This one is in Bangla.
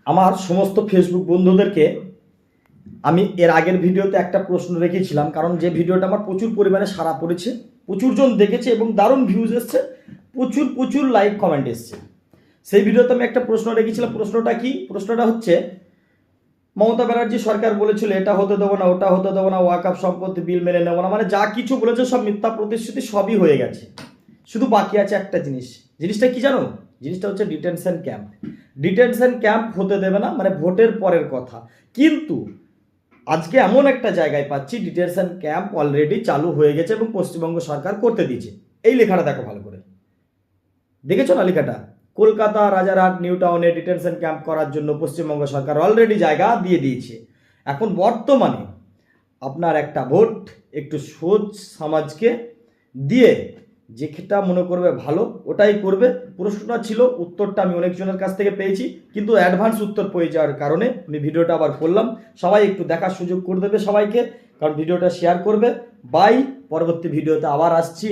আমার সমস্ত ফেসবুক বন্ধুদেরকে আমি এর আগের ভিডিওতে একটা প্রশ্ন রেখেছিলাম, কারণ যে ভিডিওটা আমার প্রচুর পরিমাণে সাড়া পড়েছে, প্রচুর জন দেখেছে এবং দারুণ ভিউজ এসছে, প্রচুর প্রচুর লাইক কমেন্ট এসছে। সেই ভিডিওতে আমি একটা প্রশ্ন রেখেছিলাম। প্রশ্নটা কি? প্রশ্নটা হচ্ছে, মমতা ব্যানার্জি সরকার বলেছিল এটা হতে দেবো না, ওটা হতে দেবো না, ওয়াকফ সম্পত্তি বিল মেনে নেবো না, মানে যা কিছু বলেছে সব মিথ্যা প্রতিশ্রুতি, সবই হয়ে গেছে। শুধু বাকি আছে একটা জিনিস। জিনিসটা কি জানো? জিনিসটা হচ্ছে ডিটেনশন ক্যাম্প। ডিটেনশন ক্যাম্প হতে দেবে না, মানে ভোটের পরের কথা। কিন্তু আজকে এমন একটা জায়গায় পাচ্ছি ডিটেনশন ক্যাম্প অলরেডি চালু হয়ে গেছে এবং পশ্চিমবঙ্গ সরকার করতে দিয়েছে। এই লেখাটা দেখো ভালো করে, দেখেছো না লেখাটা? কলকাতা রাজারহাট নিউ টাউনে ডিটেনশন ক্যাম্প করার জন্য পশ্চিমবঙ্গ সরকার অলরেডি জায়গা দিয়ে দিয়েছে। এখন বর্তমানে আপনার একটা ভোট একটু সোচ সমাজকে দিয়ে যেটা মনে করবে ভালো ওটাই করবে। প্রশ্নটা ছিল, উত্তরটা আমি অনেকজনের কাছ থেকে পেয়েছি, কিন্তু অ্যাডভান্স উত্তর পেয়ে যাওয়ার কারণে আমি ভিডিওটা আবার করলাম। সবাই একটু দেখার সুযোগ করে দেবে সবাইকে, কারণ ভিডিওটা শেয়ার করবে। বাই, পরবর্তী ভিডিওতে আবার আসছি।